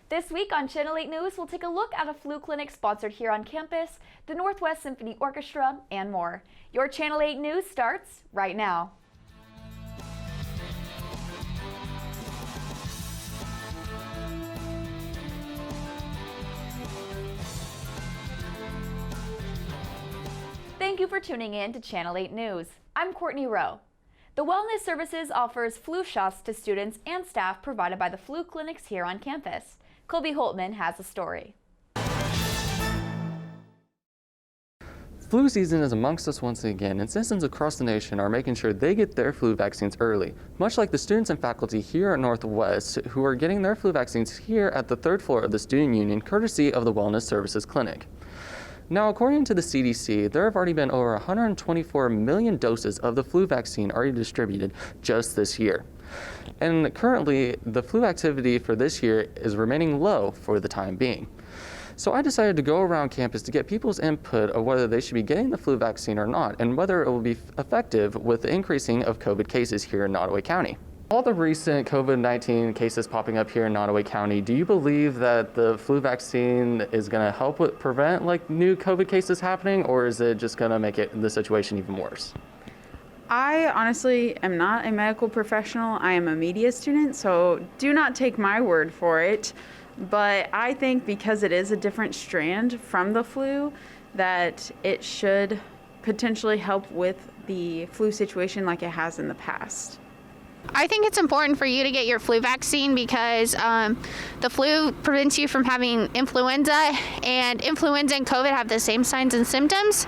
This week on Channel 8 News, we'll take a look at a flu clinic sponsored here on campus, the Northwest Symphony Orchestra, and more. Your Channel 8 News starts right now. Thank you for tuning in to Channel 8 News. I'm Courtney Rowe. The Wellness Services offers flu shots to students and staff provided by the flu clinics here on campus. Colby Holtman has a story. Flu season is amongst us once again, and citizens across the nation are making sure they get their flu vaccines early, much like the students and faculty here at Northwest who are getting their flu vaccines here at the third floor of the Student Union, courtesy of the Wellness Services Clinic. Now, according to the CDC, there have already been over 124 million doses of the flu vaccine already distributed just this year. And currently, the flu activity for this year is remaining low for the time being. So I decided to go around campus to get people's input of whether they should be getting the flu vaccine or not, and whether it will be effective with the increasing of COVID cases here in Nottoway County. All the recent COVID-19 cases popping up here in Nottoway County, do you believe that the flu vaccine is going to help prevent new COVID cases happening, or is it just going to make the situation even worse? I honestly am not a medical professional. I am a media student, so do not take my word for it. But I think because it is a different strand from the flu, that it should potentially help with the flu situation like it has in the past. I think it's important for you to get your flu vaccine because the flu prevents you from having influenza, and influenza and COVID have the same signs and symptoms.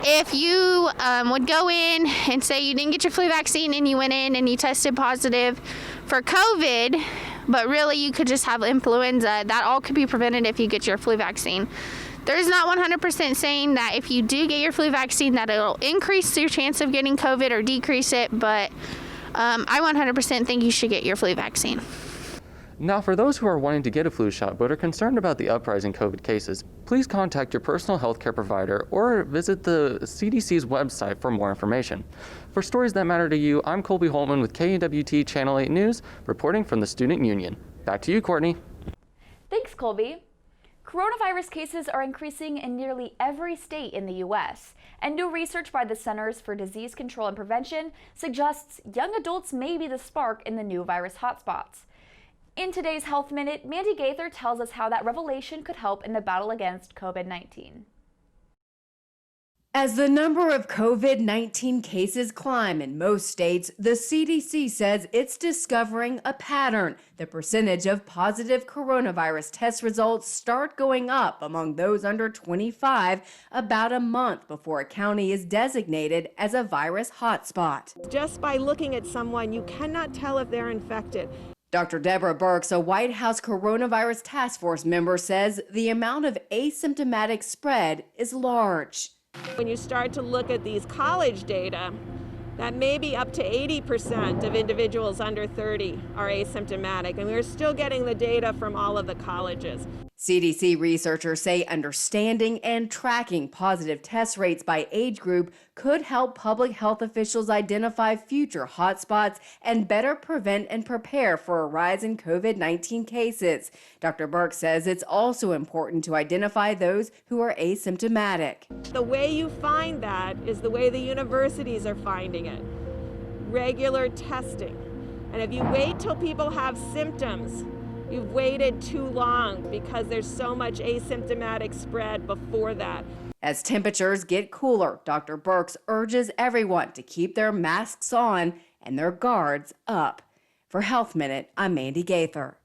If you would go in and say you didn't get your flu vaccine and you went in and you tested positive for COVID, but really you could just have influenza, that all could be prevented if you get your flu vaccine. There's not 100% saying that if you do get your flu vaccine that it'll increase your chance of getting COVID or decrease it, but I 100% think you should get your flu vaccine. Now, for those who are wanting to get a flu shot but are concerned about the uprising COVID cases, please contact your personal health care provider or visit the CDC's website for more information. For stories that matter to you, I'm Colby Holtman with KNWT Channel 8 News, reporting from the Student Union. Back to you, Courtney. Thanks, Colby. Coronavirus cases are increasing in nearly every state in the U.S., and new research by the Centers for Disease Control and Prevention suggests young adults may be the spark in the new virus hotspots. In today's Health Minute, Mandy Gaither tells us how that revelation could help in the battle against COVID-19. As the number of COVID-19 cases climb in most states, the CDC says it's discovering a pattern. The percentage of positive coronavirus test results start going up among those under 25 about a month before a county is designated as a virus hotspot. Just by looking at someone, you cannot tell if they're infected. Dr. Deborah Birx, a White House Coronavirus Task Force member, says the amount of asymptomatic spread is large. When you start to look at these college data, that may be up to 80% of individuals under 30 are asymptomatic, and we're still getting the data from all of the colleges. CDC researchers say understanding and tracking positive test rates by age group could help public health officials identify future hotspots and better prevent and prepare for a rise in COVID-19 cases. Dr. Birx says it's also important to identify those who are asymptomatic. The way you find that is the way the universities are finding it. Regular testing. And if you wait till people have symptoms, you've waited too long because there's so much asymptomatic spread before that. As temperatures get cooler, Dr. Birx urges everyone to keep their masks on and their guards up. For Health Minute, I'm Mandy Gaither.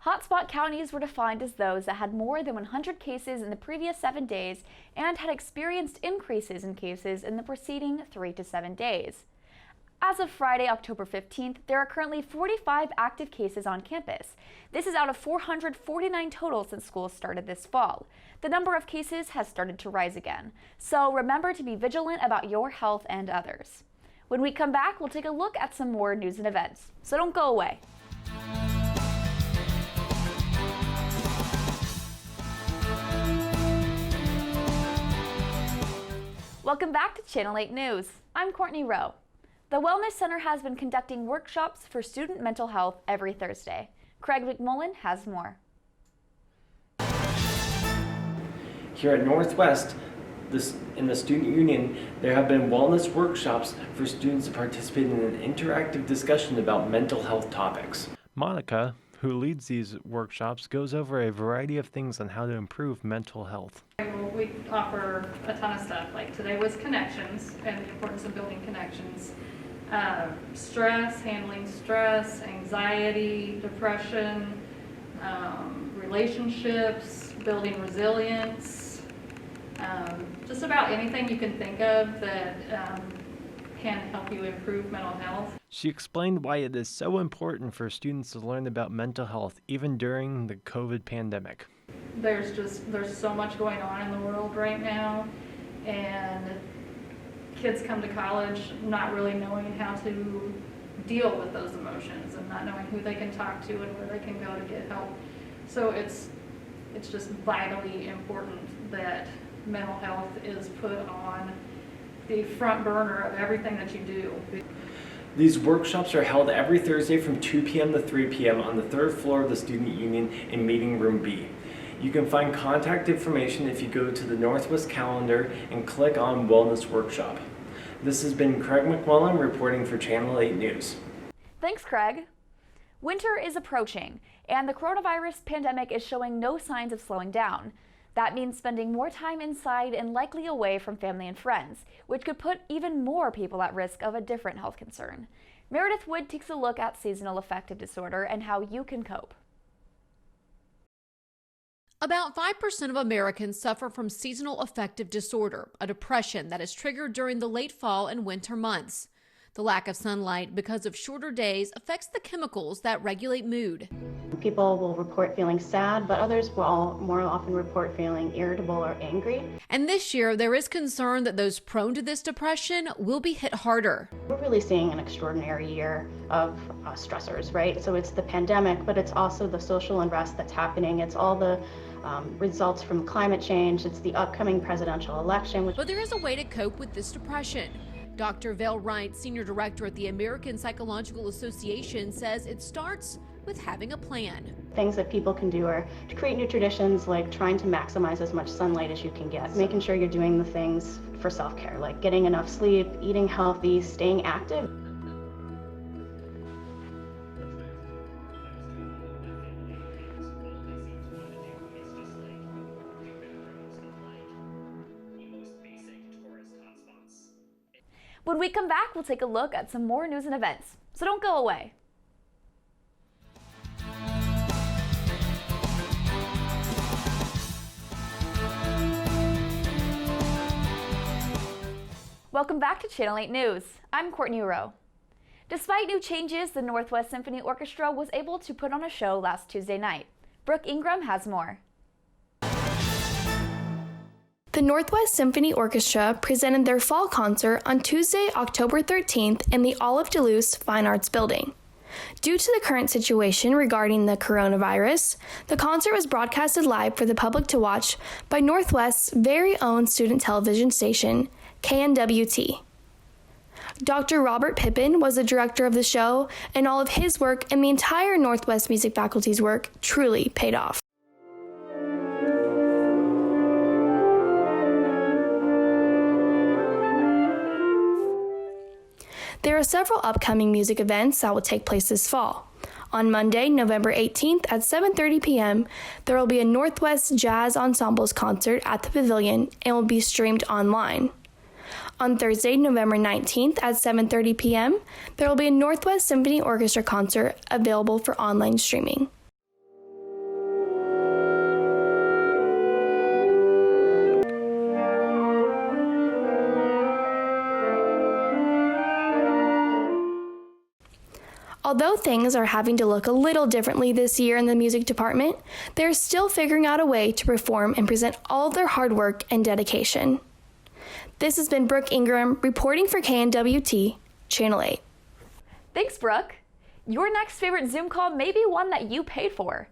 Hotspot counties were defined as those that had more than 100 cases in the previous 7 days and had experienced increases in cases in the preceding 3 to 7 days. As of Friday, October 15th, there are currently 45 active cases on campus. This is out of 449 total since school started this fall. The number of cases has started to rise again, so remember to be vigilant about your health and others. When we come back, we'll take a look at some more news and events, so don't go away. Welcome back to Channel 8 News. I'm Courtney Rowe. The Wellness Center has been conducting workshops for student mental health every Thursday. Craig McMullen has more. Here at Northwest, in the Student Union, there have been wellness workshops for students to participate in an interactive discussion about mental health topics. Monica, who leads these workshops, goes over a variety of things on how to improve mental health. We offer a ton of stuff. Like today was connections and the importance of building connections. Stress, handling stress, anxiety, depression, relationships, building resilience, just about anything you can think of that can help you improve mental health. She explained why it is so important for students to learn about mental health even during the COVID pandemic. There's so much going on in the world right now, and kids come to college not really knowing how to deal with those emotions and not knowing who they can talk to and where they can go to get help. So it's just vitally important that mental health is put on the front burner of everything that you do. These workshops are held every Thursday from 2 p.m. to 3 p.m. on the 3rd floor of the Student Union in Meeting Room B. You can find contact information if you go to the Northwest calendar and click on Wellness Workshop. This has been Craig McMullen reporting for Channel 8 News. Thanks, Craig. Winter is approaching, and the coronavirus pandemic is showing no signs of slowing down. That means spending more time inside and likely away from family and friends, which could put even more people at risk of a different health concern. Meredith Wood takes a look at seasonal affective disorder and how you can cope. About 5% of Americans suffer from seasonal affective disorder, a depression that is triggered during the late fall and winter months. The lack of sunlight because of shorter days affects the chemicals that regulate mood. People will report feeling sad, but others will more often report feeling irritable or angry. And this year, there is concern that those prone to this depression will be hit harder. We're really seeing an extraordinary year of stressors, right? So it's the pandemic, but it's also the social unrest that's happening. It's all the results from climate change. It's the upcoming presidential election. But there is a way to cope with this depression. Dr. Val Wright, Senior Director at the American Psychological Association, says it starts with having a plan. Things that people can do are to create new traditions, like trying to maximize as much sunlight as you can get, making sure you're doing the things for self-care, like getting enough sleep, eating healthy, staying active. When we come back, we'll take a look at some more news and events, so don't go away. Welcome back to Channel 8 News. I'm Courtney Rowe. Despite new changes, the Northwest Symphony Orchestra was able to put on a show last Tuesday night. Brooke Ingram has more. The Northwest Symphony Orchestra presented their fall concert on Tuesday, October 13th in the Olive Duluth Fine Arts Building. Due to the current situation regarding the coronavirus, the concert was broadcasted live for the public to watch by Northwest's very own student television station, KNWT. Dr. Robert Pippin was the director of the show, and all of his work and the entire Northwest Music faculty's work truly paid off. There are several upcoming music events that will take place this fall. On Monday, November 18th at 7:30 p.m., there will be a Northwest Jazz Ensembles concert at the Pavilion and will be streamed online. On Thursday, November 19th at 7:30 p.m., there will be a Northwest Symphony Orchestra concert available for online streaming. Although things are having to look a little differently this year in the music department, they're still figuring out a way to perform and present all of their hard work and dedication. This has been Brooke Ingram reporting for KNWT, Channel 8. Thanks, Brooke. Your next favorite Zoom call may be one that you paid for.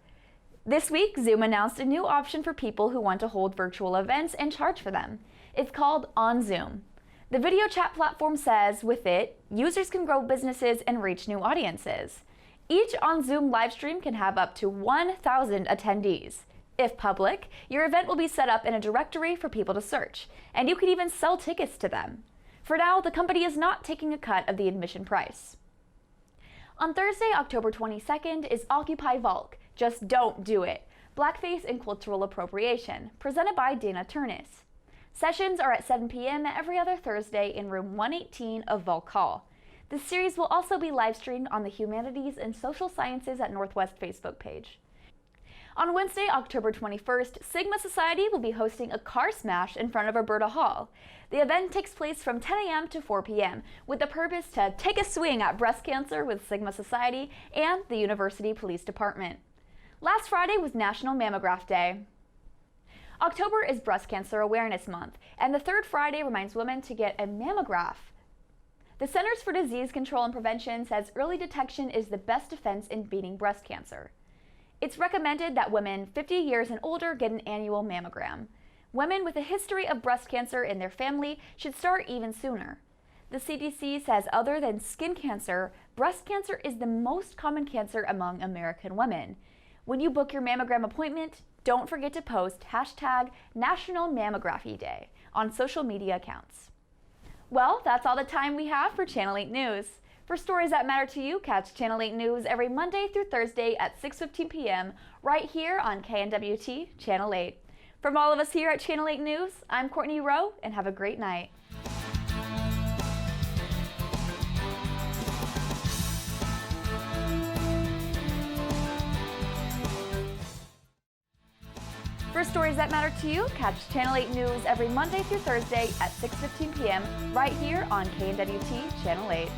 This week, Zoom announced a new option for people who want to hold virtual events and charge for them. It's called On Zoom. The video chat platform says, with it, users can grow businesses and reach new audiences. Each On Zoom live stream can have up to 1,000 attendees. If public, your event will be set up in a directory for people to search, and you can even sell tickets to them. For now, the company is not taking a cut of the admission price. On Thursday, October 22nd is Occupy Volk. Just don't do it. Blackface and Cultural Appropriation, presented by Dana Turnus. Sessions are at 7 p.m. every other Thursday in room 118 of Volk Hall. This series will also be live streamed on the Humanities and Social Sciences at Northwest Facebook page. On Wednesday, October 21st, Sigma Society will be hosting a car smash in front of Alberta Hall. The event takes place from 10 a.m. to 4 p.m. with the purpose to take a swing at breast cancer with Sigma Society and the University Police Department. Last Friday was National Mammograph Day. October is Breast Cancer Awareness Month, and the third Friday reminds women to get a mammograph. The Centers for Disease Control and Prevention says early detection is the best defense in beating breast cancer. It's recommended that women 50 years and older get an annual mammogram. Women with a history of breast cancer in their family should start even sooner. The CDC says other than skin cancer, breast cancer is the most common cancer among American women. When you book your mammogram appointment, don't forget to post hashtag National Mammography Day on social media accounts. Well, that's all the time we have for Channel 8 News. For stories that matter to you, catch Channel 8 News every Monday through Thursday at 6:15 p.m. right here on KNWT Channel 8. From all of us here at Channel 8 News, I'm Courtney Rowe, and have a great night. For stories that matter to you, catch Channel 8 News every Monday through Thursday at 6:15 p.m. right here on KNWT Channel 8.